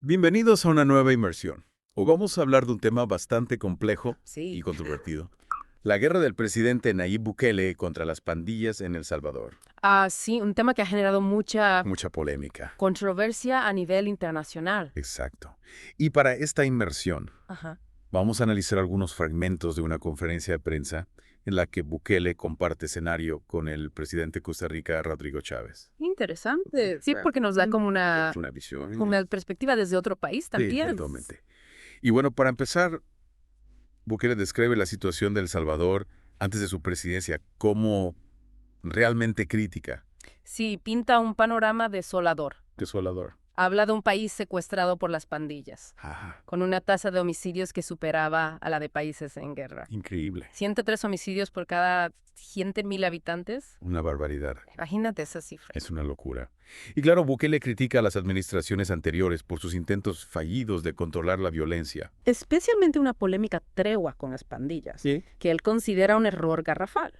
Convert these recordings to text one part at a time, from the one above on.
Bienvenidos a una nueva inmersión. Hoy vamos a hablar de un tema bastante complejo y Sí. controvertido. La guerra del presidente Nayib Bukele contra las pandillas en El Salvador. Sí, un tema que ha generado mucha Mucha polémica. controversia a nivel internacional. Exacto. Y para esta inmersión, Ajá. vamos a analizar algunos fragmentos de una conferencia de prensa en la que Bukele comparte escenario con el presidente de Costa Rica, Rodrigo Chávez. Interesante. Sí, porque nos da como Es una visión. una perspectiva desde otro país Sí, también. totalmente. Y bueno, para empezar, Bukele describe la situación de El Salvador antes de su presidencia como realmente crítica. Sí, pinta un panorama desolador. Desolador. Habla de un país secuestrado por las pandillas, Ajá. con una tasa de homicidios que superaba a la de países en guerra. Increíble. 103 homicidios por cada 100.000 habitantes. Una barbaridad. Imagínate esa cifra. Es una locura. Y claro, Bukele critica a las administraciones anteriores por sus intentos fallidos de controlar la violencia. Especialmente una polémica tregua con las pandillas, Sí. que él considera un error garrafal.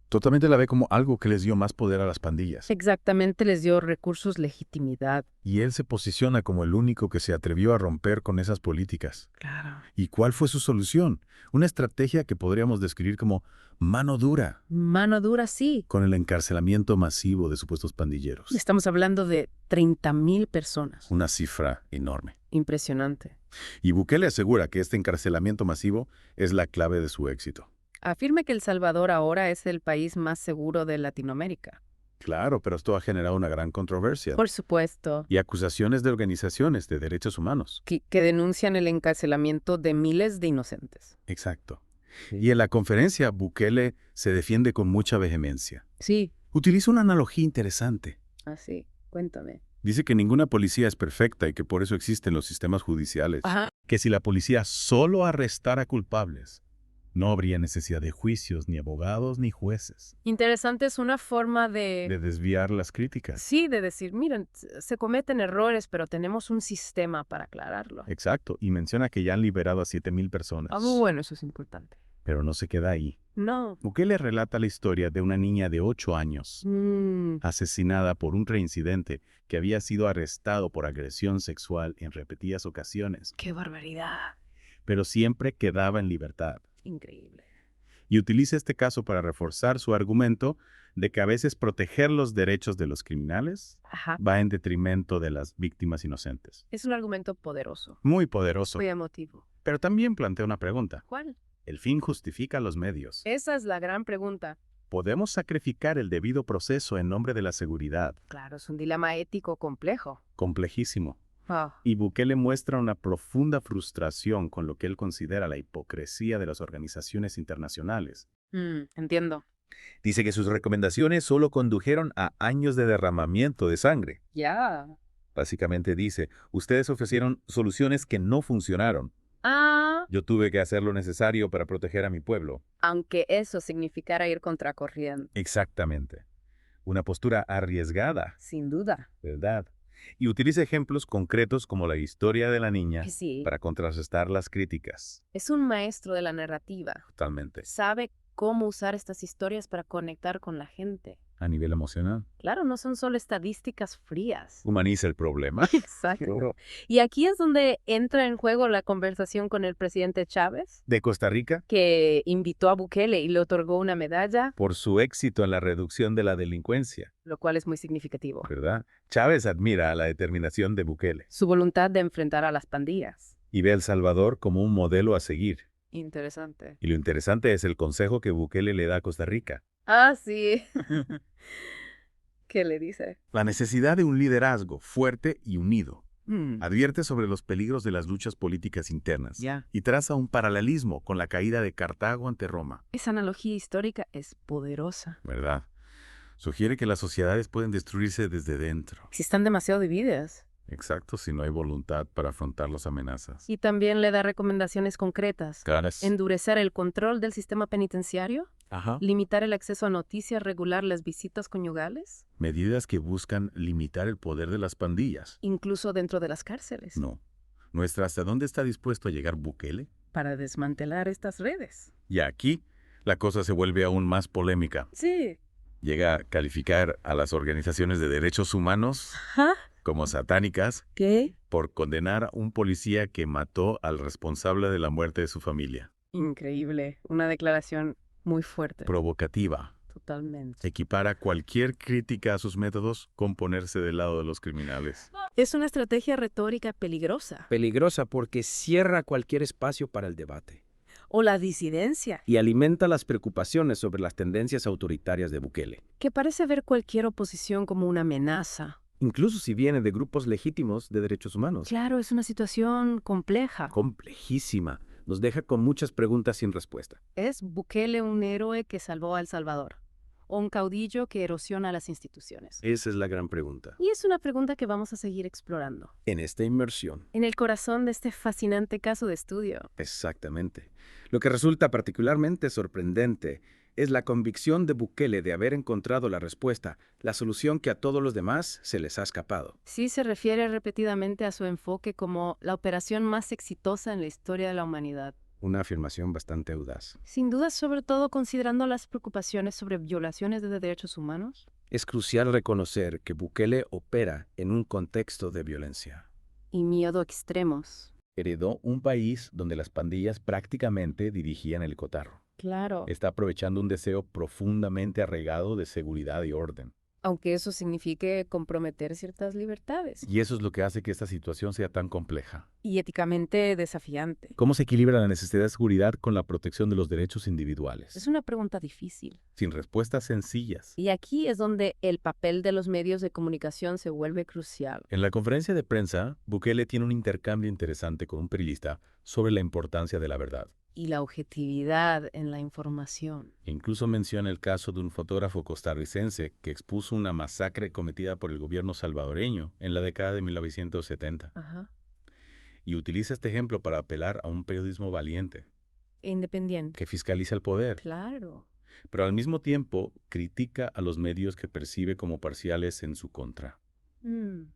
Totalmente la ve como algo que les dio más poder a las pandillas. Exactamente, les dio recursos, legitimidad. Y él se posiciona como el único que se atrevió a romper con esas políticas. Claro. ¿Y cuál fue su solución? Una estrategia que podríamos describir como mano dura, Mano dura, sí. con el encarcelamiento masivo de supuestos pandilleros. Estamos hablando de 30.000 personas. Una cifra enorme. Impresionante. Y Bukele asegura que este encarcelamiento masivo es la clave de su éxito. Afirma que El Salvador ahora es el país más seguro de Latinoamérica. Claro, pero esto ha generado una gran controversia Por supuesto. y acusaciones de organizaciones de derechos humanos. Que denuncian el encarcelamiento de miles de inocentes. Exacto. Y en la conferencia, Bukele se defiende con mucha vehemencia. Sí. Utiliza una analogía interesante. Así. Cuéntame. Dice que ninguna policía es perfecta y que por eso existen los sistemas judiciales. Ajá. Que si la policía solo arrestara culpables, no habría necesidad de juicios, ni abogados, ni jueces. Interesante, es una forma De desviar las críticas. Sí, de decir, miren, se cometen errores, pero tenemos un sistema para aclararlo. Exacto. Y menciona que ya han liberado a 7,000 personas. Bueno, eso es importante. Pero no se queda ahí. No. Bukele relata la historia de una niña de 8 años, asesinada por un reincidente que había sido arrestado por agresión sexual en repetidas ocasiones, ¡Qué barbaridad! pero siempre quedaba en libertad. Increíble. Y utiliza este caso para reforzar su argumento de que a veces proteger los derechos de los criminales Ajá. va en detrimento de las víctimas inocentes. Es un argumento poderoso. Muy poderoso, Muy emotivo. pero también plantea una pregunta. ¿Cuál? ¿El fin justifica los medios? Esa es la gran pregunta. ¿Podemos sacrificar el debido proceso en nombre de la seguridad? Claro, es un dilema ético complejo. Complejísimo. Ah, Y Bukele muestra una profunda frustración con lo que él considera la hipocresía de las organizaciones internacionales. entiendo. Dice que sus recomendaciones solo condujeron a años de derramamiento de sangre. Ya. Básicamente dice, ustedes ofrecieron soluciones que no funcionaron. Yo tuve que hacer lo necesario para proteger a mi pueblo. Aunque eso significara ir contracorriente. Exactamente. Una postura arriesgada, Sin duda. ¿verdad? Y utiliza ejemplos concretos como la historia de la niña Sí. para contrarrestar las críticas. Es un maestro de la narrativa. Totalmente. Sabe cómo usar estas historias para conectar con la gente. A nivel emocional. Claro, no son solo estadísticas frías. Humaniza el problema. Exacto. Y aquí es donde entra en juego la conversación con el presidente Chávez, De Costa Rica, que invitó a Bukele y le otorgó una medalla, por su éxito en la reducción de la delincuencia, lo cual es muy significativo. ¿verdad? Chávez admira la determinación de Bukele Su voluntad de enfrentar a las pandillas. y ve a El Salvador como un modelo a seguir. Interesante. Y lo interesante es el consejo que Bukele le da a Costa Rica. Sí. ¿Qué le dice? La necesidad de un liderazgo fuerte y unido. Advierte sobre los peligros de las luchas políticas internas Ya. y traza un paralelismo con la caída de Cartago ante Roma, Esa analogía histórica es poderosa. ¿verdad? Sugiere que las sociedades pueden destruirse desde dentro. Si están demasiado divididas. Exacto, si no hay voluntad para afrontar las amenazas. Y también le da recomendaciones concretas. Caras. Endurecer el control del sistema penitenciario, Ajá. limitar el acceso a noticias, regular las visitas conyugales, Medidas que buscan limitar el poder de las pandillas. incluso dentro de las cárceles, No. Nuestra ¿hasta dónde está dispuesto a llegar Bukele? para desmantelar estas redes. Y aquí la cosa se vuelve aún más polémica. Sí. Llega a calificar a las organizaciones de derechos humanos Ajá. como satánicas, ¿Qué? por condenar a un policía que mató al responsable de la muerte de su familia. Increíble. Una declaración muy fuerte. Provocativa. Totalmente. Equipara cualquier crítica a sus métodos con ponerse del lado de los criminales. Es una estrategia retórica peligrosa. Peligrosa porque cierra cualquier espacio para el debate O la disidencia, y alimenta las preocupaciones sobre las tendencias autoritarias de Bukele, que parece ver cualquier oposición como una amenaza. incluso si viene de grupos legítimos de derechos humanos. Claro, es una situación compleja. Complejísima. Nos deja con muchas preguntas sin respuesta. ¿Es Bukele un héroe que salvó a El Salvador? ¿O un caudillo que erosiona las instituciones? Esa es la gran pregunta. Y es una pregunta que vamos a seguir explorando. En esta inmersión. En el corazón de este fascinante caso de estudio. Exactamente. Lo que resulta particularmente sorprendente es la convicción de Bukele de haber encontrado la respuesta, la solución que a todos los demás se les ha escapado. Sí se refiere repetidamente a su enfoque como la operación más exitosa en la historia de la humanidad. Una afirmación bastante audaz. Sin duda, sobre todo considerando las preocupaciones sobre violaciones de derechos humanos. Es crucial reconocer que Bukele opera en un contexto de violencia. Y miedo extremos. Heredó un país donde las pandillas prácticamente dirigían el cotarro. Claro. Está aprovechando un deseo profundamente arraigado de seguridad y orden. Aunque eso signifique comprometer ciertas libertades. Y eso es lo que hace que esta situación sea tan compleja. Y éticamente desafiante. ¿Cómo se equilibra la necesidad de seguridad con la protección de los derechos individuales? Es una pregunta difícil. Sin respuestas sencillas. Y aquí es donde el papel de los medios de comunicación se vuelve crucial. En la conferencia de prensa, Bukele tiene un intercambio interesante con un periodista sobre la importancia de la verdad. Y la objetividad en la información. Incluso menciona el caso de un fotógrafo costarricense que expuso una masacre cometida por el gobierno salvadoreño en la década de 1970. Ajá. Y utiliza este ejemplo para apelar a un periodismo valiente, Independiente. que fiscaliza el poder, Claro. pero al mismo tiempo critica a los medios que percibe como parciales en su contra.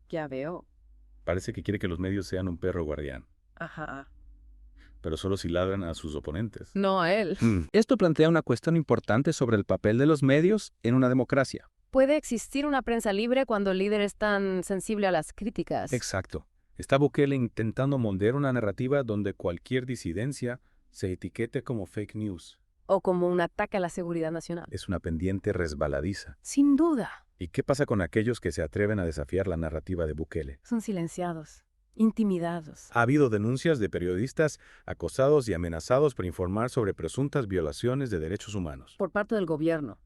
Ya veo. Parece que quiere que los medios sean un perro guardián, Ajá. pero solo si ladran a sus oponentes. No a él. Esto plantea una cuestión importante sobre el papel de los medios en una democracia. ¿Puede existir una prensa libre cuando el líder es tan sensible a las críticas? Exacto. Está Bukele intentando moldear una narrativa donde cualquier disidencia se etiquete como fake news. O como un ataque a la seguridad nacional. Es una pendiente resbaladiza. Sin duda. ¿Y qué pasa con aquellos que se atreven a desafiar la narrativa de Bukele? Son silenciados, intimidados. Ha habido denuncias de periodistas acosados y amenazados por informar sobre presuntas violaciones de derechos humanos. Por parte del gobierno.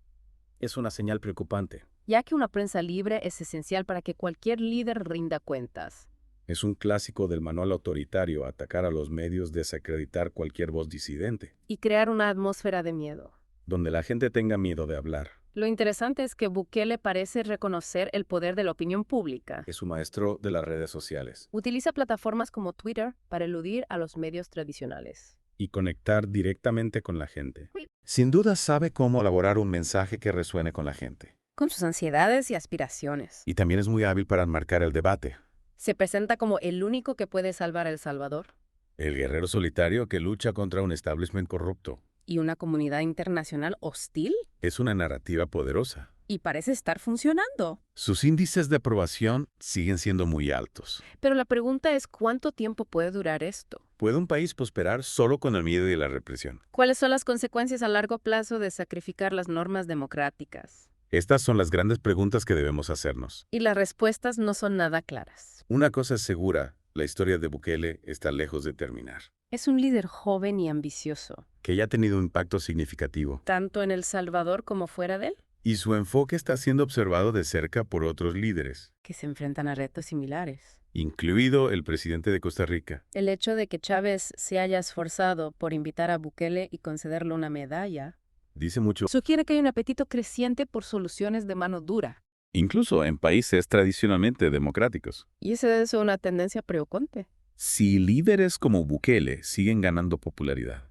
Es una señal preocupante. Ya que una prensa libre es esencial para que cualquier líder rinda cuentas. Es un clásico del manual autoritario atacar a los medios, desacreditar cualquier voz disidente, Y crear una atmósfera de miedo. donde la gente tenga miedo de hablar. Lo interesante es que Bukele parece reconocer el poder de la opinión pública. Es un maestro de las redes sociales. Utiliza plataformas como Twitter para eludir a los medios tradicionales. Y conectar directamente con la gente. Sin duda sabe cómo elaborar un mensaje que resuene con la gente. Con sus ansiedades y aspiraciones. Y también es muy hábil para enmarcar el debate. Se presenta como el único que puede salvar a El Salvador. El guerrero solitario que lucha contra un establishment corrupto. ¿Y una comunidad internacional hostil? Es una narrativa poderosa. Y parece estar funcionando. Sus índices de aprobación siguen siendo muy altos. Pero la pregunta es ¿cuánto tiempo puede durar esto? ¿Puede un país prosperar solo con el miedo y la represión? ¿Cuáles son las consecuencias a largo plazo de sacrificar las normas democráticas? Estas son las grandes preguntas que debemos hacernos. Y las respuestas no son nada claras. Una cosa es segura, la historia de Bukele está lejos de terminar. Es un líder joven y ambicioso, Que ya ha tenido un impacto significativo. tanto en El Salvador como fuera de él, Y su enfoque está siendo observado de cerca por otros líderes, que se enfrentan a retos similares. incluido el presidente de Costa Rica. El hecho de que Chávez se haya esforzado por invitar a Bukele y concederle una medalla Dice mucho, sugiere que hay un apetito creciente por soluciones de mano dura. incluso en países tradicionalmente democráticos. Y esa es una tendencia preocupante. Si líderes como Bukele siguen ganando popularidad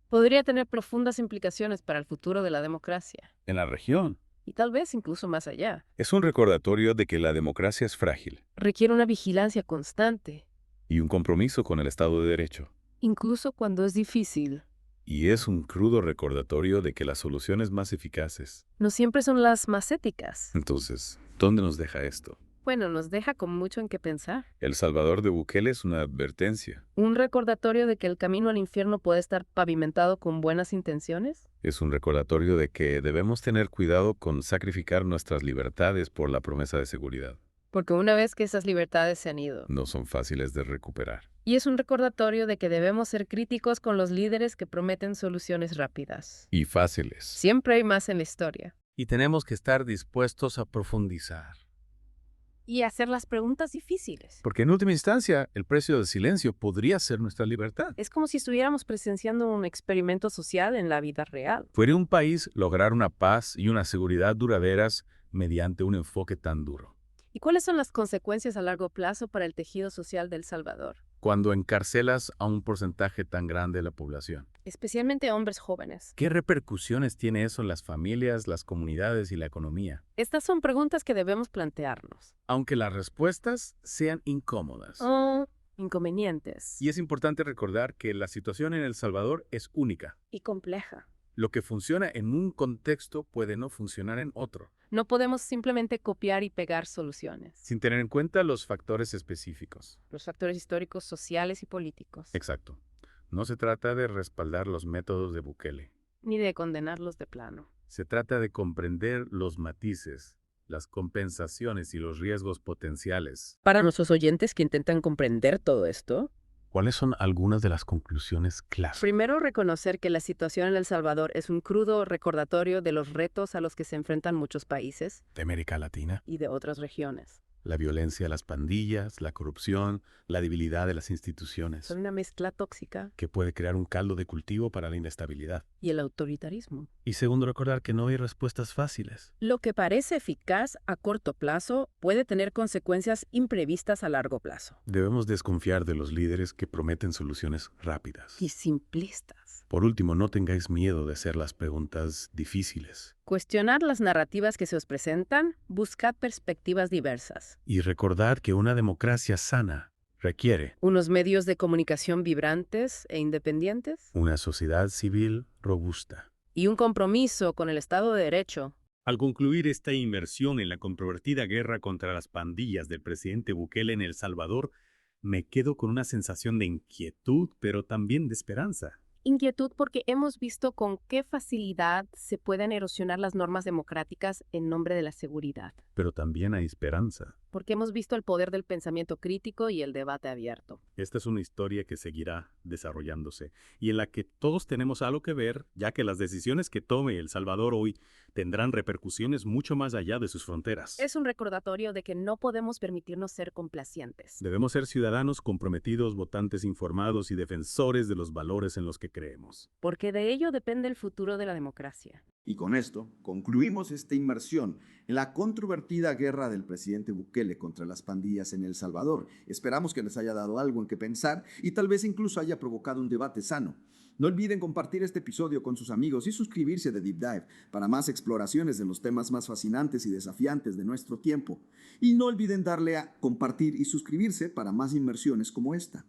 Podría tener profundas implicaciones para el futuro de la democracia. en la región, Y tal vez incluso más allá. es un recordatorio de que la democracia es frágil Requiere una vigilancia constante, y un compromiso con el Estado de Derecho. incluso cuando es difícil. Y es un crudo recordatorio de que las soluciones más eficaces. No siempre son las más éticas. Entonces, ¿dónde nos deja esto? Bueno, nos deja con mucho en qué pensar. El Salvador de Bukele es una advertencia. Un recordatorio de que el camino al infierno puede estar pavimentado con buenas intenciones. Es un recordatorio de que debemos tener cuidado con sacrificar nuestras libertades por la promesa de seguridad. Porque una vez que esas libertades se han ido. No son fáciles de recuperar. Y es un recordatorio de que debemos ser críticos con los líderes que prometen soluciones rápidas. Y fáciles. Siempre hay más en la historia. Y tenemos que estar dispuestos a profundizar. Y hacer las preguntas difíciles. Porque en última instancia, el precio del silencio podría ser nuestra libertad. Es como si estuviéramos presenciando un experimento social en la vida real. ¿Puede un país lograr una paz y una seguridad duraderas mediante un enfoque tan duro? ¿Y cuáles son las consecuencias a largo plazo para el tejido social de El Salvador? Cuando encarcelas a un porcentaje tan grande de la población, Especialmente hombres jóvenes. ¿qué repercusiones tiene eso en las familias, las comunidades y la economía? Estas son preguntas que debemos plantearnos. Aunque las respuestas sean incómodas. O inconvenientes. Y es importante recordar que la situación en El Salvador es única. Y compleja. Lo que funciona en un contexto puede no funcionar en otro, No podemos simplemente copiar y pegar soluciones. sin tener en cuenta los factores específicos. Los factores históricos, sociales y políticos. Exacto. No se trata de respaldar los métodos de Bukele. Ni de condenarlos de plano. Se trata de comprender los matices, las compensaciones y los riesgos potenciales. Para nuestros oyentes que intentan comprender todo esto, ¿Cuáles son algunas de las conclusiones clave? Primero, reconocer que la situación en El Salvador es un crudo recordatorio de los retos a los que se enfrentan muchos países De América Latina. y de otras regiones. La violencia de las pandillas, la corrupción, la debilidad de las instituciones, Son una mezcla tóxica que puede crear un caldo de cultivo para la inestabilidad. y el autoritarismo. Y segundo, recordar que no hay respuestas fáciles. lo que parece eficaz a corto plazo puede tener consecuencias imprevistas a largo plazo. Debemos desconfiar de los líderes que prometen soluciones rápidas. Y simplistas. Por último, no tengáis miedo de hacer las preguntas difíciles. Cuestionar las narrativas que se os presentan, buscad perspectivas diversas. Y recordad que una democracia sana requiere Unos medios de comunicación vibrantes e independientes una sociedad civil robusta. y un compromiso con el Estado de Derecho. Al concluir esta inmersión en la controvertida guerra contra las pandillas del presidente Bukele en El Salvador, me quedo con una sensación de inquietud, pero también de esperanza. Inquietud porque hemos visto con qué facilidad se pueden erosionar las normas democráticas en nombre de la seguridad. Pero también hay esperanza. Porque hemos visto el poder del pensamiento crítico y el debate abierto. Esta es una historia que seguirá desarrollándose y en la que todos tenemos algo que ver, ya que las decisiones que tome El Salvador hoy tendrán repercusiones mucho más allá de sus fronteras. Es un recordatorio de que no podemos permitirnos ser complacientes. Debemos ser ciudadanos comprometidos, votantes informados y defensores de los valores en los que creemos. Porque de ello depende el futuro de la democracia. Y con esto concluimos esta inmersión en la controvertida guerra del presidente Bukele contra las pandillas en El Salvador. Esperamos que les haya dado algo en que pensar y tal vez incluso haya provocado un debate sano. No olviden compartir este episodio con sus amigos y suscribirse a The Deep Dive para más exploraciones de los temas más fascinantes y desafiantes de nuestro tiempo. Y no olviden darle a compartir y suscribirse para más inmersiones como esta.